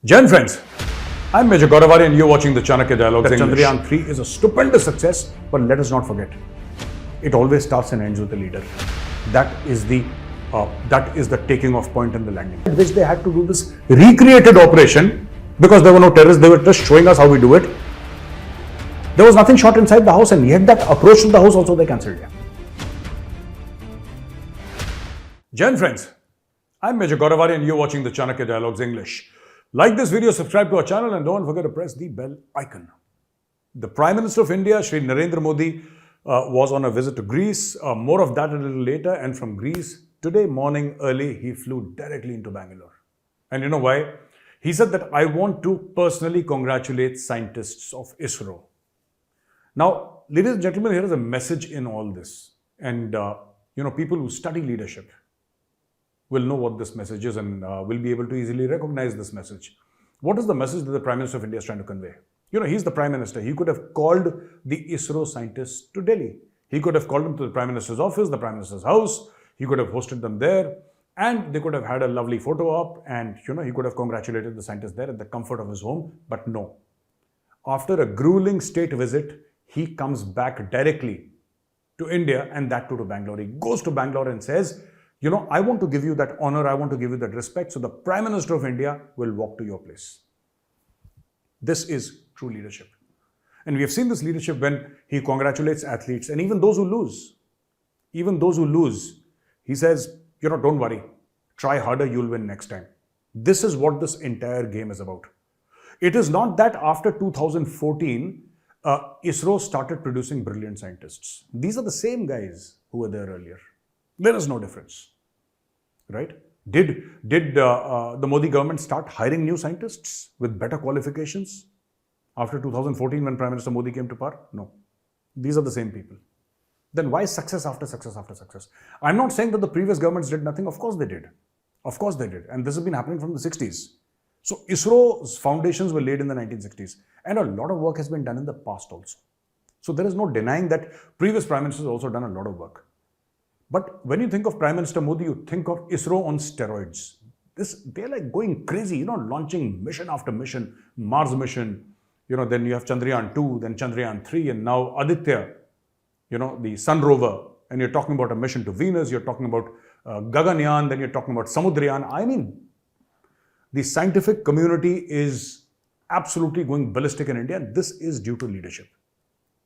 Gen friends, I'm Major Gaurav Arya and you're watching the Chanakya Dialogues English. Chandrayaan 3 is a stupendous success, but let us not forget, it always starts and ends with the leader. That is the taking off point and the landing. At which they had to do this recreated operation because there were no terrorists, they were just showing us how we do it. There was nothing shot inside the house, and yet that approach to the house also they cancelled. Gen friends, I'm Major Gaurav Arya and you're watching the Chanakya Dialogues English. Like this video, subscribe to our channel and don't forget to press the bell icon. The Prime Minister of India, Shri Narendra Modi, was on a visit to Greece. More of that a little later. And from Greece, today morning early, he flew directly into Bangalore. And you know why? He said that I want to personally congratulate scientists of ISRO. Now, ladies and gentlemen, here is a message in all this. And, people who study leadership will know what this message is and will be able to easily recognize this message. What is the message that the Prime Minister of India is trying to convey? He's the Prime Minister. He could have called the ISRO scientists to Delhi. He could have called them to the Prime Minister's office, the Prime Minister's house. He could have hosted them there and they could have had a lovely photo op and, he could have congratulated the scientists there at the comfort of his home. But no. After a grueling state visit, he comes back directly to India and that too to Bangalore. He goes to Bangalore and says, I want to give you that honor, I want to give you that respect, so the Prime Minister of India will walk to your place. This is true leadership. And we have seen this leadership when he congratulates athletes and even those who lose. He says, don't worry, try harder, you'll win next time. This is what this entire game is about. It is not that after 2014, ISRO started producing brilliant scientists. These are the same guys who were there earlier. There is no difference. Right? Did the Modi government start hiring new scientists with better qualifications after 2014 when Prime Minister Modi came to power? No. These are the same people. Then why success after success after success? I'm not saying that the previous governments did nothing. Of course they did. Of course they did. And this has been happening from the 60s. So ISRO's foundations were laid in the 1960s. And a lot of work has been done in the past also. So there is no denying that previous Prime Ministers also done a lot of work. But when you think of Prime Minister Modi, you think of ISRO on steroids. They're like going crazy, launching mission after mission, Mars mission, then you have Chandrayaan 2, then Chandrayaan 3, and now Aditya, the Sun rover, and you're talking about a mission to Venus, you're talking about Gaganyaan, then you're talking about Samudrayaan. I mean, the scientific community is absolutely going ballistic in India, and this is due to leadership.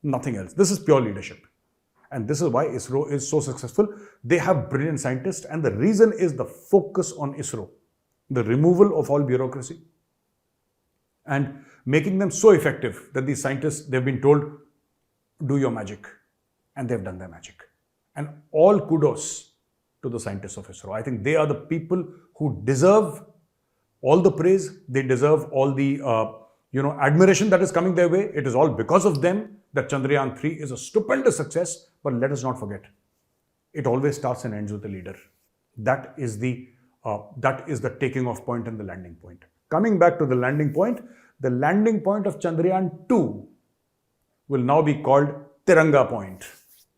Nothing else. This is pure leadership. And this is why ISRO is so successful. They have brilliant scientists, and the reason is the focus on ISRO, the removal of all bureaucracy, and making them so effective that these scientists, they've been told, do your magic. And they've done their magic. And all kudos to the scientists of ISRO. I think they are the people who deserve all the praise. They deserve all the admiration that is coming their way. It is all because of them that Chandrayaan 3 is a stupendous success, but let us not forget, it always starts and ends with the leader. That is the taking off point and the landing point. Coming back to the landing point of Chandrayaan 2 will now be called Tiranga Point,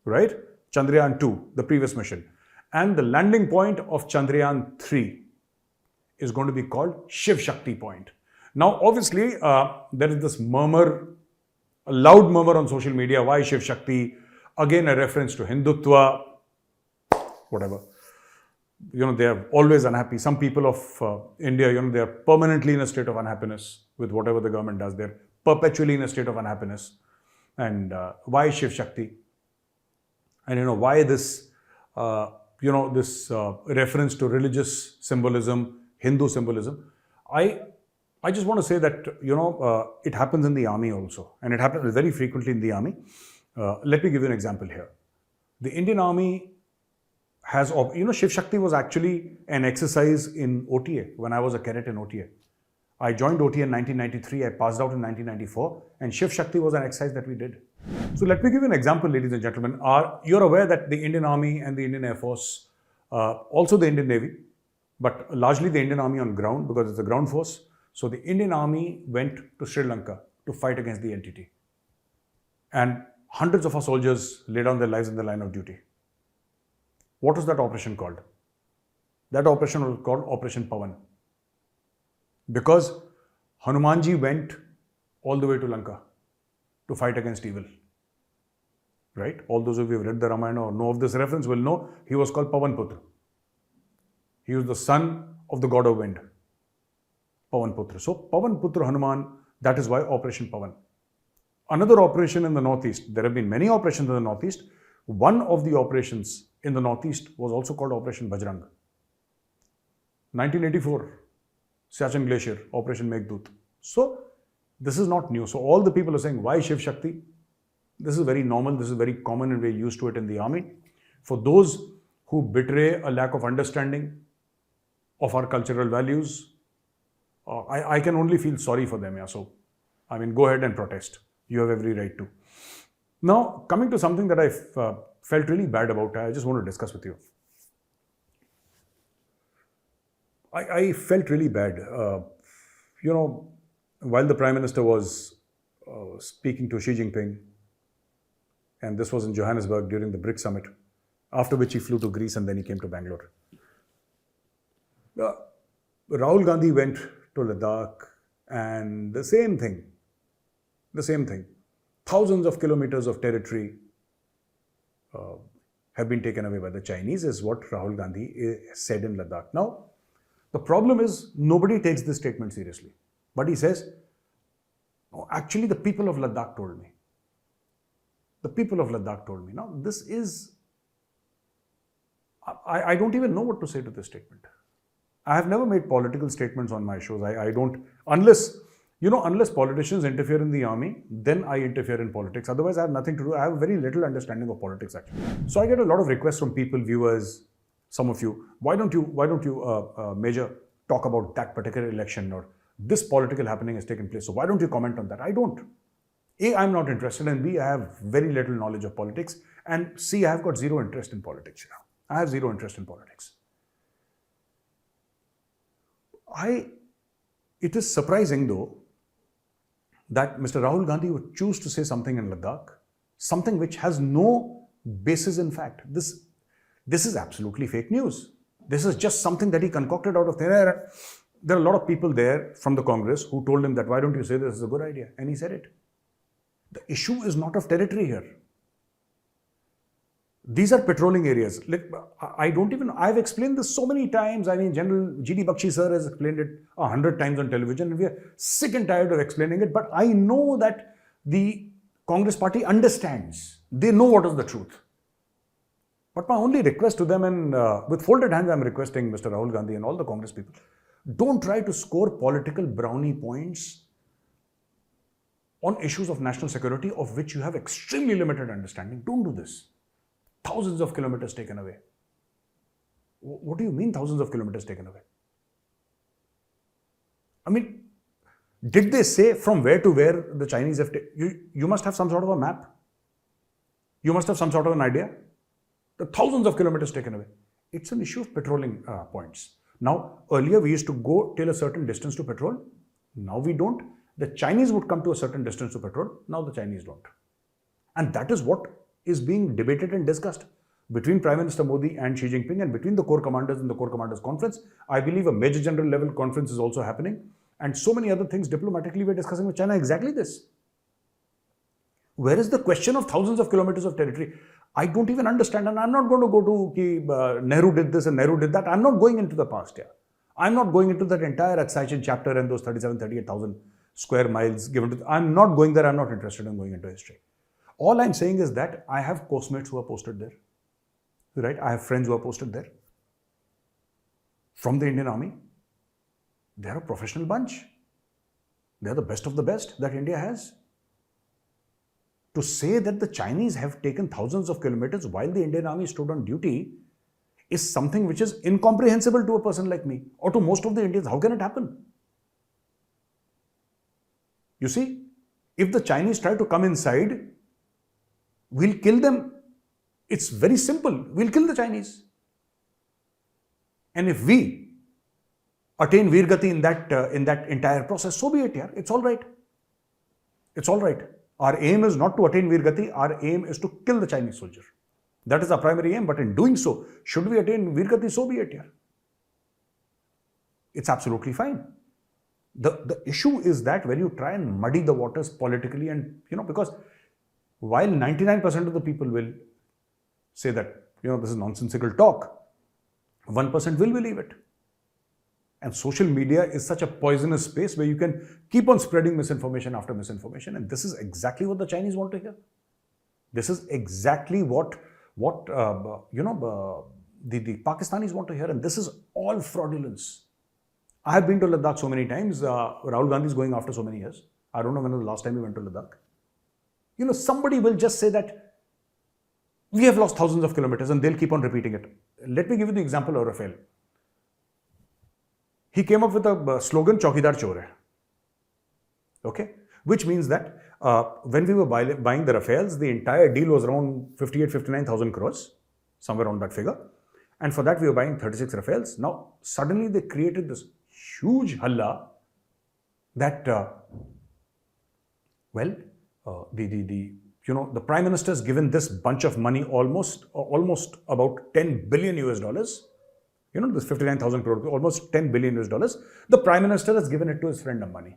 right? Chandrayaan 2, the previous mission. And the landing point of Chandrayaan 3 is going to be called Shiv Shakti Point. Now, obviously, there is this murmur, a loud murmur on social media. Why Shiv Shakti? Again, a reference to Hindutva, whatever. They are always unhappy. Some people of India, they are permanently in a state of unhappiness with whatever the government does. They're perpetually in a state of unhappiness. And why Shiv Shakti? And why this, this reference to religious symbolism, Hindu symbolism? I just want to say that, it happens in the army also. And it happens very frequently in the army. Let me give you an example here. The Indian Army has, Shiv Shakti was actually an exercise in OTA when I was a cadet in OTA. I joined OTA in 1993, I passed out in 1994, and Shiv Shakti was an exercise that we did. So let me give you an example, ladies and gentlemen. You're aware that the Indian Army and the Indian Air Force, also the Indian Navy, but largely the Indian Army on ground because it's a ground force. So the Indian Army went to Sri Lanka to fight against the NTT. And hundreds of our soldiers laid down their lives in the line of duty. What was that operation called? That operation was called Operation Pawan. Because Hanumanji went all the way to Lanka to fight against evil. Right? All those of you who have read the Ramayana or know of this reference will know he was called Pavan Putra. He was the son of the god of wind, Pavan Putra. So Pavan Putra Hanuman, that is why Operation Pavan. Another operation in the northeast, there have been many operations in the northeast. One of the operations in the northeast was also called Operation Bajrang. 1984, Siachen Glacier, Operation Meghdut. So this is not new. So all the people are saying, why Shiv Shakti? This is very normal, this is very common and we're used to it in the army. For those who betray a lack of understanding of our cultural values, I can only feel sorry for them. Yeah. So, I mean, go ahead and protest. You have every right to. Now, coming to something that I felt really bad about, I just want to discuss with you. I felt really bad. While the Prime Minister was speaking to Xi Jinping, and this was in Johannesburg during the BRICS summit, after which he flew to Greece and then he came to Bangalore. Rahul Gandhi went to Ladakh and the same thing. Thousands of kilometers of territory have been taken away by the Chinese, is what Rahul Gandhi said in Ladakh. Now, the problem is nobody takes this statement seriously. But he says, no, actually the people of Ladakh told me. The people of Ladakh told me. Now, this is, I don't even know what to say to this statement. I have never made political statements on my shows. I don't, unless politicians interfere in the army, then I interfere in politics. Otherwise, I have nothing to do. I have very little understanding of politics, actually. So I get a lot of requests from people, viewers, some of you. Why don't you, Major, talk about that particular election, or this political happening has taken place? So why don't you comment on that? I don't. A, I'm not interested, and B, I have very little knowledge of politics, and C, I have got zero interest in politics. I have zero interest in politics. It is surprising, though, that Mr. Rahul Gandhi would choose to say something in Ladakh, something which has no basis in fact. This is absolutely fake news. This is just something that he concocted out of thin air. There are a lot of people there from the Congress who told him that, why don't you say this is a good idea? And he said it. The issue is not of territory here. These are patrolling areas. Like, I've explained this so many times. I mean, General G.D. Bakshi sir has explained it 100 times on television, and we are sick and tired of explaining it. But I know that the Congress party understands. They know what is the truth. But my only request to them, and with folded hands, I'm requesting Mr. Rahul Gandhi and all the Congress people, don't try to score political brownie points on issues of national security of which you have extremely limited understanding. Don't do this. Thousands of kilometers taken away. What do you mean thousands of kilometers taken away? I mean, did they say from where to where the Chinese have taken? You must have some sort of a map. You must have some sort of an idea. The thousands of kilometers taken away. It's an issue of patrolling points. Now, earlier we used to go till a certain distance to patrol. Now we don't. The Chinese would come to a certain distance to patrol. Now the Chinese don't. And that is what is being debated and discussed between Prime Minister Modi and Xi Jinping, and between the Corps Commanders in the Corps Commanders Conference. I believe a Major General level conference is also happening, and so many other things diplomatically we're discussing with China. Exactly this. Where is the question of thousands of kilometers of territory? I don't even understand, and I'm not going to go to Nehru did this and Nehru did that. I'm not going into the past here. I'm not going into that entire Aksaichen chapter and those 38,000 square miles given to. I'm not going there. I'm not interested in going into history. All I'm saying is that I have course-mates who are posted there, right? I have friends who are posted there from the Indian Army. They're a professional bunch. They're the best of the best that India has. To say that the Chinese have taken thousands of kilometers while the Indian Army stood on duty is something which is incomprehensible to a person like me, or to most of the Indians. How can it happen? You see, if the Chinese try to come inside, we'll kill them. It's very simple. We'll kill the Chinese. And if we attain Veergati in that entire process, so be it. Yeah, it's all right. It's all right. Our aim is not to attain Veergati. Our aim is to kill the Chinese soldier. That is our primary aim. But in doing so, should we attain Veergati, so be it. Yeah, it's absolutely fine. The issue is that when you try and muddy the waters politically, and because while 99% of the people will say that this is nonsensical talk, 1% will believe it. And social media is such a poisonous space where you can keep on spreading misinformation after misinformation, and this is exactly what the Chinese want to hear. This is exactly what the Pakistanis want to hear, and this is all fraudulence. I have been to Ladakh so many times. Rahul Gandhi is going after so many years. I don't know when was the last time he went to Ladakh. Somebody will just say that we have lost thousands of kilometers, and they'll keep on repeating it. Let me give you the example of Rafael. He came up with a slogan, Chaukidar Chor hai. Okay? Which means that when we were buying the Rafales, the entire deal was around 59,000 crores, somewhere around that figure. And for that, we were buying 36 Rafales. Now, suddenly they created this huge halla that, the Prime Minister has given this bunch of money, almost about $10 billion US dollars. This 59,000 crore, almost $10 billion US dollars. The Prime Minister has given it to his friend Ambani.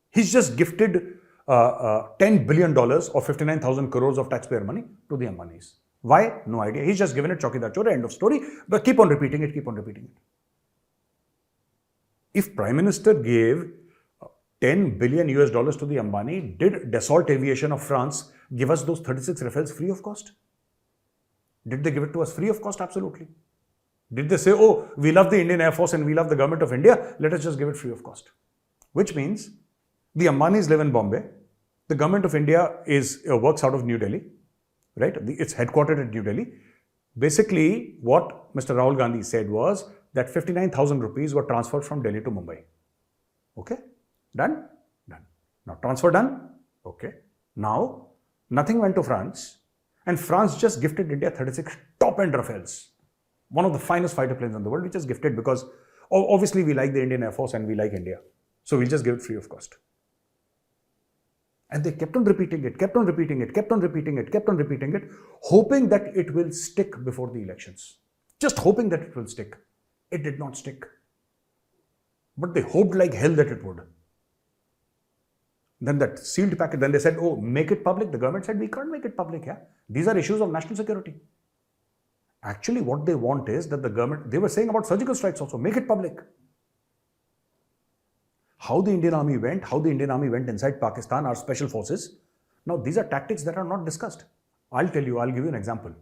He's just gifted $10 billion or 59,000 crores of taxpayer money to the Ambanis. Why? No idea. He's just given it Chaukidar Chor, end of story. But keep on repeating it, keep on repeating it. If Prime Minister gave $10 billion US dollars to the Ambani, did Dassault Aviation of France give us those 36 Rafales free of cost? Did they give it to us free of cost? Absolutely. Did they say, oh, we love the Indian Air Force and we love the government of India, let us just give it free of cost? Which means the Ambanis live in Bombay. The government of India works out of New Delhi, right? It's headquartered at New Delhi. Basically, what Mr. Rahul Gandhi said was that 59,000 rupees were transferred from Delhi to Mumbai. Okay? Done? Done. Now, transfer done? Okay. Now, nothing went to France. And France just gifted India 36 top-end Rafales. One of the finest fighter planes in the world, which is gifted because obviously we like the Indian Air Force and we like India. So we'll just give it free of cost. And they kept on repeating it, kept on repeating it, kept on repeating it, kept on repeating it, hoping that it will stick before the elections. Just hoping that it will stick. It did not stick. But they hoped like hell that it would. Then that sealed packet, then they said, oh, make it public. The government said, we can't make it public. Yeah? These are issues of national security. Actually, what they want is that the government, they were saying about surgical strikes also, make it public. How the Indian Army went inside Pakistan, our special forces. Now, these are tactics that are not discussed. I'll tell you, I'll give you an example.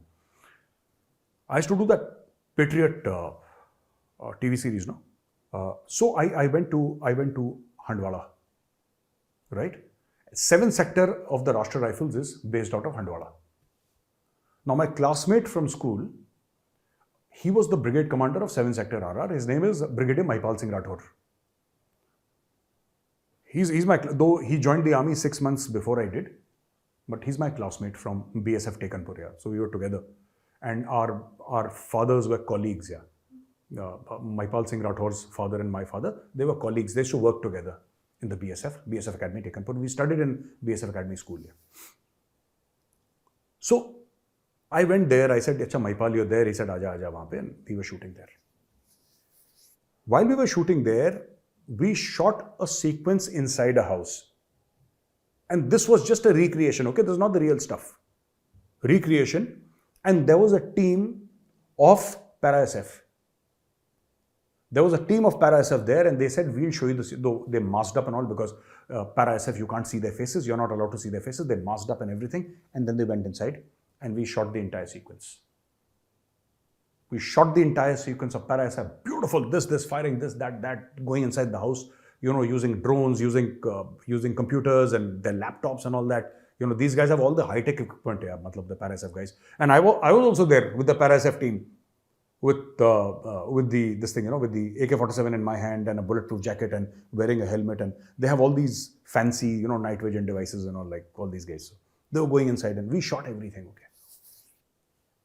I used to do that Patriot TV series, no? So I went to Handwala. Right? 7th sector of the Rashtra Rifles is based out of Handwala. Now, my classmate from school, he was the brigade commander of 7th sector RR. His name is Brigadier Mahipal Singh Rathore. Though he joined the army 6 months before I did, but he's my classmate from BSF Tekanpur. So we were together. And our fathers were colleagues. Mahipal Singh Rathore's father and my father, they were colleagues. They used to work together in the BSF Academy Tekanpur. We studied in BSF Academy school. So I went there. I said, Acha, Mahipal, you're there. He said, Aja, wahan pe. And we were shooting there. While we were shooting there, we shot a sequence inside a house. And this was just a recreation, okay? This is not the real stuff. Recreation. And there was a team of Para-SF. There was a team of Para-SF there, and they said, we'll show you this. Though they masked up and all, because Para-SF, you can't see their faces. You're not allowed to see their faces. They masked up and everything. And then they went inside, and we shot the entire sequence. We shot the entire sequence of Para-SF. Beautiful, this, firing this, that, going inside the house, using drones, using computers and their laptops and all that. These guys have all the high-tech equipment, the Para-SF guys. And I was also there with the Para-SF team. With the AK-47 in my hand and a bulletproof jacket and wearing a helmet, and they have all these fancy, night vision devices and all, like all these guys. So they were going inside and we shot everything, okay.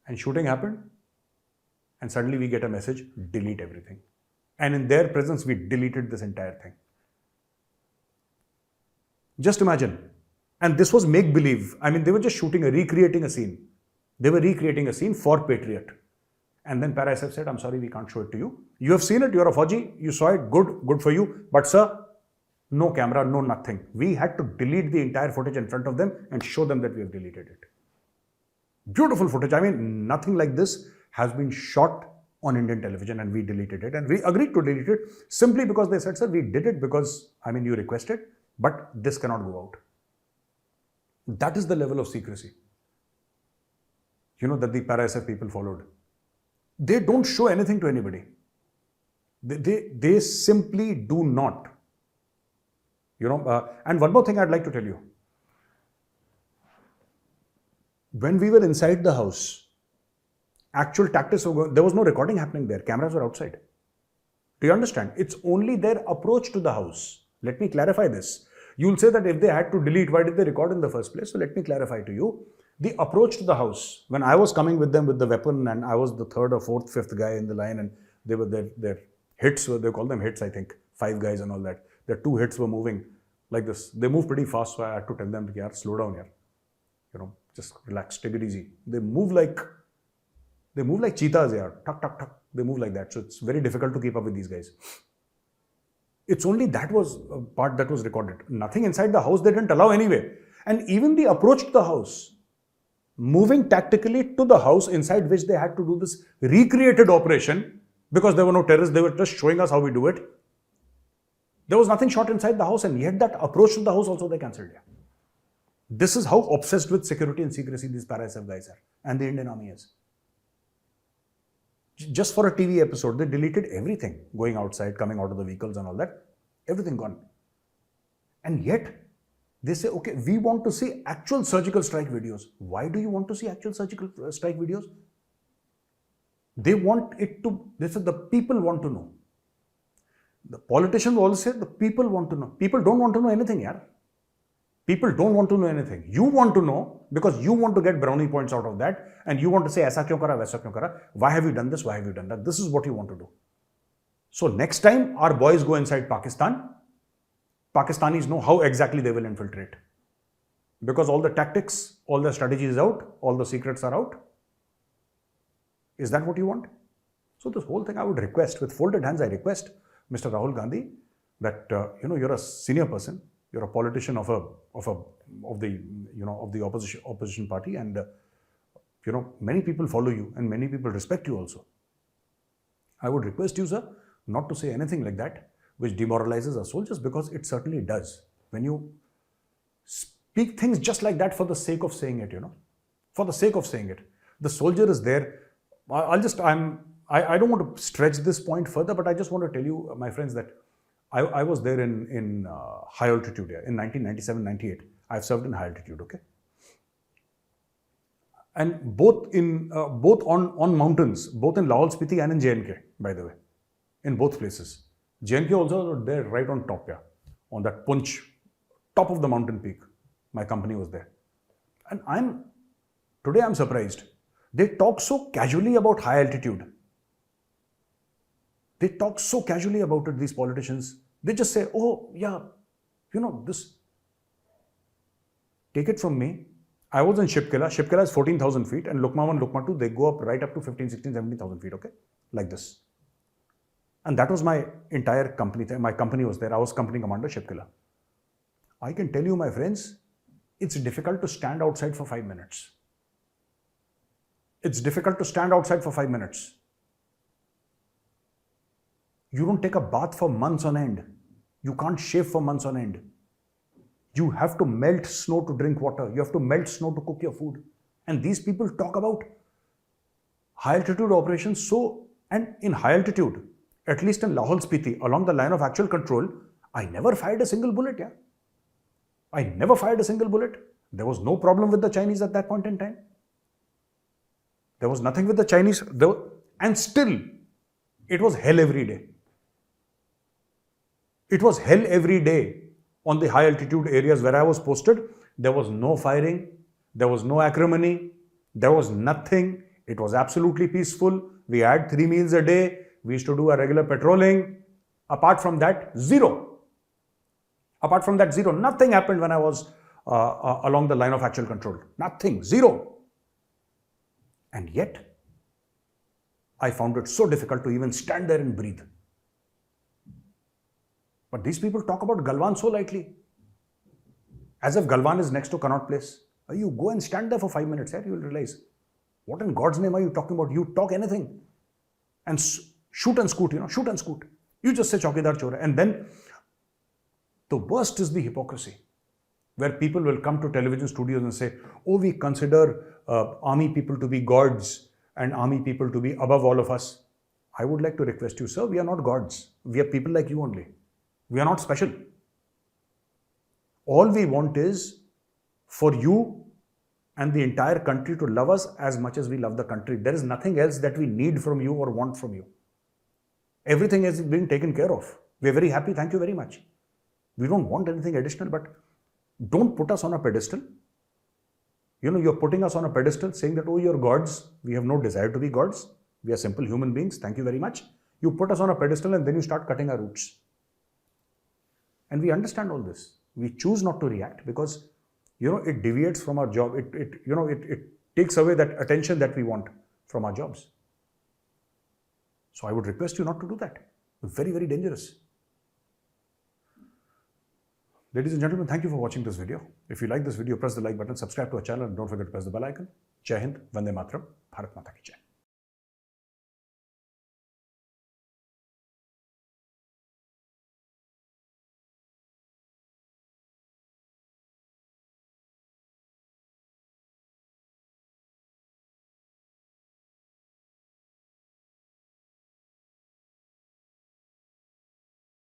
And shooting happened, and suddenly we get a message, delete everything. And in their presence, we deleted this entire thing. Just imagine. And this was make-believe. I mean, they were just recreating a scene. They were recreating a scene for Patriot. And then Para-SF said, I'm sorry, we can't show it to you. You have seen it, you're a Fauji, you saw it, good for you. But sir, no camera, no nothing. We had to delete the entire footage in front of them and show them that we have deleted it. Beautiful footage. I mean, nothing like this has been shot on Indian television, and we deleted it. And we agreed to delete it simply because they said, sir, we did it because, you requested, but this cannot go out. That is the level of secrecy, that the para-SF people followed. They don't show anything to anybody. They simply do not. And one more thing I'd like to tell you. When we were inside the house, actual tactics were going, there was no recording happening there. Cameras were outside. Do you understand? It's only their approach to the house. Let me clarify this. You'll say that if they had to delete, why did they record in the first place? So let me clarify to you. The approach to the house, when I was coming with them with the weapon, and I was the third or fourth, fifth guy in the line, and they were their hits, they call them hits, I think, 5 guys and all that. Their 2 hits were moving like this. They move pretty fast, so I had to tell them, yeah, slow down here. Just relax, take it easy. They move like cheetahs, yeah. Tuck, tuck, tuck. They move like that. So it's very difficult to keep up with these guys. It's only that was a part that was recorded. Nothing inside the house they didn't allow anyway. And even the approach to the house, moving tactically to the house inside which they had to do this recreated operation, because there were no terrorists, they were just showing us how we do it. There was nothing shot inside the house, and yet that approach to the house also they cancelled. Yeah. This is how obsessed with security and secrecy these para-SF guys are, and the Indian Army is. Just for a TV episode, they deleted everything, going outside, coming out of the vehicles and all that, everything gone. And yet, they say, okay, we want to see actual surgical strike videos. Why do you want to see actual surgical strike videos? They want it to, they said the people want to know. The politicians always say the people want to know. People don't want to know anything, yaar. People don't want to know anything. You want to know because you want to get brownie points out of that, and you want to say, aisa kyun kara, waisa kyun kara? Why have you done this? Why have you done that? This is what you want to do. So next time our boys go inside Pakistan, Pakistanis know how exactly they will infiltrate. Because all the tactics, all the strategy is out, all the secrets are out. Is that what you want? So this whole thing I would request, with folded hands, I request Mr. Rahul Gandhi that, you're a senior person, you're a politician of the opposition party, and many people follow you and many people respect you also. I would request you, sir, not to say anything like that which demoralizes our soldiers, because it certainly does. When you speak things just like that for the sake of saying it, for the sake of saying it, the soldier is there. I don't want to stretch this point further, but I just want to tell you, my friends, that I was there in high altitude here in 1997-98. I've served in high altitude, okay? And both on mountains, both in Lahore Spiti and in J&K, by the way, in both places. J&K also there right on top, yeah, on that Punch, top of the mountain peak. My company was there. And today I'm surprised. They talk so casually about high altitude. They talk so casually about it, these politicians. They just say, oh, yeah, this. Take it from me. I was in Shipkila. Shipkila is 14,000 feet, and Lukma 1, Lukma 2, they go up right up to 15, 16, 17,000 feet, okay? Like this. And that was my entire company. My company was there. I was company commander, Shipkila. I can tell you, my friends, it's difficult to stand outside for 5 minutes. It's difficult to stand outside for 5 minutes. You don't take a bath for months on end. You can't shave for months on end. You have to melt snow to drink water. You have to melt snow to cook your food. And these people talk about high altitude operations. And in high altitude, at least in Lahore Spiti, along the line of actual control, I never fired a single bullet, yeah. I never fired a single bullet. There was no problem with the Chinese at that point in time. There was nothing with the Chinese. And still, it was hell every day. It was hell every day on the high altitude areas where I was posted. There was no firing. There was no acrimony. There was nothing. It was absolutely peaceful. We had 3 meals a day. We used to do a regular patrolling. Apart from that, zero. Apart from that, zero. Nothing happened when I was along the line of actual control. Nothing. Zero. And yet, I found it so difficult to even stand there and breathe. But these people talk about Galwan so lightly, as if Galwan is next to Connaught Place. You go and stand there for 5 minutes, you will realize, what in God's name are you talking about? You talk anything and shoot and scoot, shoot and scoot. You just say Chaukidar Chor. And then the worst is the hypocrisy, where people will come to television studios and say, oh, we consider army people to be gods and army people to be above all of us. I would like to request you, sir, we are not gods. We are people like you only. We are not special. All we want is for you and the entire country to love us as much as we love the country. There is nothing else that we need from you or want from you. Everything has been taken care of. We are very happy. Thank you very much. We don't want anything additional, but don't put us on a pedestal. You're putting us on a pedestal saying that, oh, you're gods. We have no desire to be gods. We are simple human beings. Thank you very much. You put us on a pedestal and then you start cutting our roots. And we understand all this. We choose not to react because, it deviates from our job. It takes away that attention that we want from our jobs. So I would request you not to do that. Very, very dangerous. Ladies and gentlemen, thank you for watching this video. If you like this video, press the like button, subscribe to our channel, and don't forget to press the bell icon. Jai Hind, Vande Mataram, Bharat Mata Ki Jai.